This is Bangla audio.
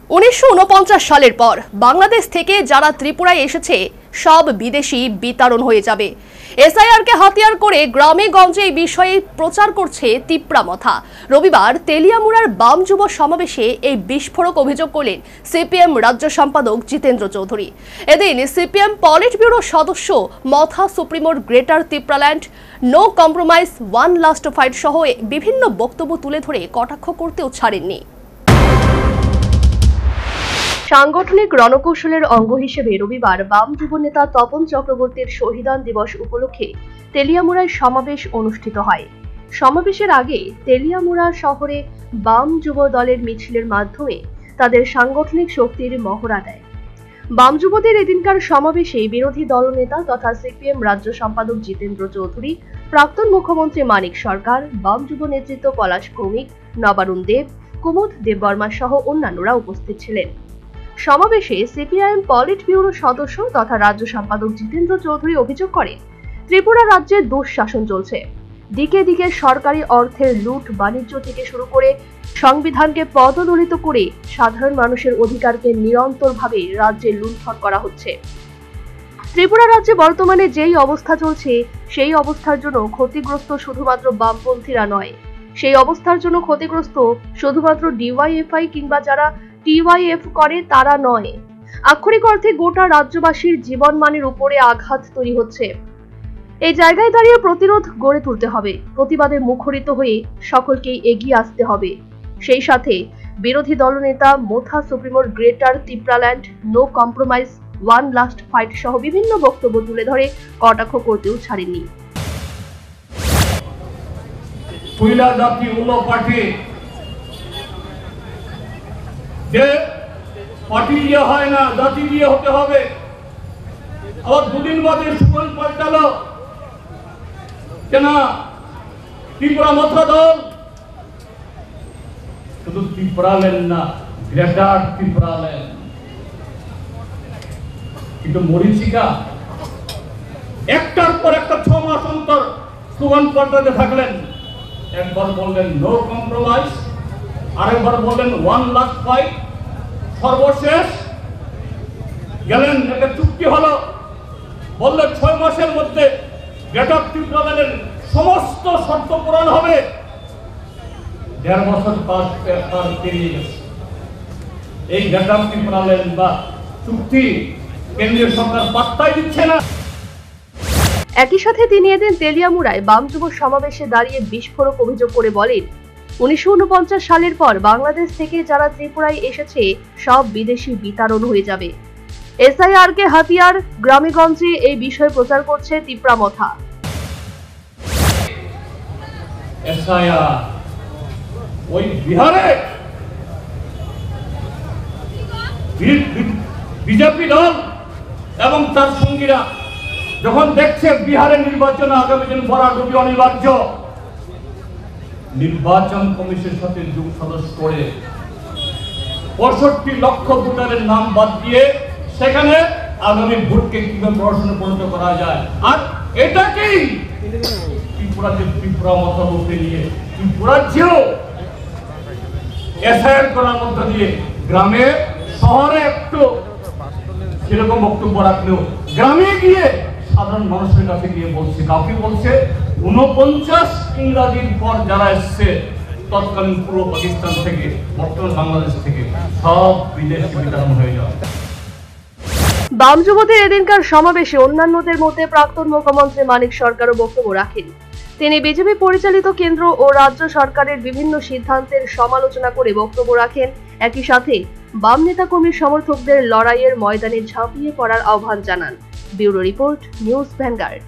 1949 সালের পর বাংলাদেশ থেকে যারা ত্রিপুরায় এসেছে সব বিদেশি বিতাড়ন হয়ে যাবে। এসআইআরকে হাতিয়ার করে গ্রামে গঞ্জে এই বিষয়ে প্রচার করছে তিপ্রামথা। রবিবার তেলিয়ামুড়ার বাম যুব সমাবেশে এই বিস্ফোরক অভিযোগ করলেন সিপিএম রাজ্য সম্পাদক জিতেন্দ্র চৌধুরী। এদিন সিপিএম পলিট ব্যুরো সদস্য মথা সুপ্রিমোর greater Tripuraland, no compromise, one last fight সহ বিভিন্ন বক্তব্য তুলে ধরে কটাক্ষ করতেও ছাড়েননি। সাংগঠনিক রণকৌশলের অঙ্গ হিসেবে রবিবার বাম যুব নেতা তপন চক্রবর্তীর শহীদান দিবস উপলক্ষে তেলিয়ামুড়ায় সমাবেশ অনুষ্ঠিত হয়। সমাবেশের আগে তেলিয়ামুড়া শহরে বাম যুব দলের মিছিলের মাধ্যমে তাদের সাংগঠনিক শক্তির মহড়া দেয়। বাম যুবদের এদিনকার সমাবেশে বিরোধী দলনেতা তথা সিপিএম রাজ্য সম্পাদক জিতেন্দ্র চৌধুরী, প্রাক্তন মুখ্যমন্ত্রী মানিক সরকার, বাম যুব নেতৃত্ব পলাশ ভৌমিক, নবারুণ দেব, কুমুদ দেববর্মা সহ অন্যান্যরা উপস্থিত ছিলেন। সমাবেশে সিপিআইএম পলিট ব্যুরো সদস্য তথা রাজ্য সম্পাদক জিতেন্দ্র চৌধুরী অভিযোগ করেন, ত্রিপুরা রাজ্যে দুঃশাসন চলছে। দিকে দিকে সরকারি অর্থের লুট বাণিজ্য থেকে শুরু করে সংবিধানকে পদদলিত করে সাধারণ মানুষের অধিকারকে নিরন্তরভাবে রাজ্যে লুণ্ঠন করা হচ্ছে। ত্রিপুরা রাজ্যে বর্তমানে যেই অবস্থা চলছে সেই অবস্থার জন্য ক্ষতিগ্রস্ত শুধুমাত্র বামপন্থীরা নয়, সেই অবস্থার জন্য ক্ষতিগ্রস্ত শুধুমাত্র ডিওয়াইএফআই কিংবা যারা টিওয়াইএফ করে তারা নয়। আক্ষরিক অর্থে গোটা রাজ্যবাসীর জীবনমানের উপরে আঘাত তৈরি হচ্ছে। এই জায়গায় দাঁড়িয়ে প্রতিরোধ গড়ে তুলতে হবে, প্রতিবাদে মুখরিত হয়ে সকলকেই এগিয়ে আসতে হবে। সেই সাথে বিরোধী দলনেতা মথা সুপ্রিমোর greater Tripuraland, no compromise, one last fight সহ বিভিন্ন বক্তব্য তুলে ধরে কটাক্ষ করতেও ছাড়েননি। যে পার্টি দিয়ে হয় না, জাতি দিয়ে হতে হবে। আবার দুদিন বাদে সুমন পাল্টালো কেন ত্রিপুরা মথা দল, শুধু ত্রিপুরাল্যান্ড না, গ্রেটার ত্রিপুরাল্যান্ড। কিন্তু মরিচিকা একটার পর একটা 6 মাস অন্তর সুমন পাল্টাতে থাকলেন। একবার বললেন নো কম্প্রোমাইজ, আরেকবার বললেন ওয়ান লাস্ট ফাইট, সর্বশেষ গেলেন একটা চুক্তি হলো, বললেন 6 মাসের মধ্যে গ্রেটার ত্রিপুরাল্যান্ডের সমস্ত শর্ত পূরণ হবে। 1.5 বছর পার পেরিয়ে গেছে। এই গ্রেটার ত্রিপুরাল্যান্ড বা চুক্তি কেন্দ্রীয় সরকার পাত্তাই দিচ্ছে না। একই সাথে তিনি এদিন তেলিয়ামুড়ায় বাম যুব সমাবেশে দাঁড়িয়ে বিস্ফোরক অভিযোগ করে বলেন, 1949 সালের পর বাংলাদেশ থেকে যারা ত্রিপুরায় এসেছে সব বিদেশি বিতাড়ন হয়ে যাবে। এসআইআরকে হাতিয়ার, গ্রামে গঞ্জে এই বিষয়ে প্রচার করছে তিপ্রামথা। এসআইআর ওই বিহারে বিজেপি দল এবং তার সঙ্গীরা যখন দেখছে বিহারের নির্বাচন আগামী দিন ভরাডুবি অনিবার্য, নির্বাচন কমিশনের সাথে যোগ সদস্য করে 65 লক্ষ ভোটারের নাম বাদ দিয়ে সেখানে আগামী ভোটকে কিভাবে প্রশ্নে পরিণত করা যায়, আর এটাকেই ত্রিপুরা মতো বলতে নিয়ে ত্রিপুরাজ্যেও এসআইআর করার মধ্য দিয়ে গ্রামে শহরে একটু সেরকম বক্তব্য রাখলেও গ্রামে গিয়ে সাধারণ মানুষের কাছে গিয়ে বলছে, কাউকে বলছে 49 ইংরাজির পর যারা এসছে তৎকালীন পূর্ব পাকিস্তান থেকে, বর্তমান বাংলাদেশ থেকে সব বিদেশি বিতাড়ন হয়ে যাবে। বাম যুবদের এদিনকার সমাবেশে অন্যান্যদের মধ্যে প্রাক্তন মুখ্যমন্ত্রী মানিক সরকারও বক্তব্য রাখেন। তিনি বিজেপি পরিচালিত কেন্দ্র ও রাজ্য সরকারের বিভিন্ন সিদ্ধান্তের সমালোচনা করে বক্তব্য রাখেন। একই সাথে বাম নেতাকর্মীর সমর্থকদের লড়াইয়ের ময়দানে ঝাঁপিয়ে পড়ার আহ্বান জানান। Bureau report, news vanguard.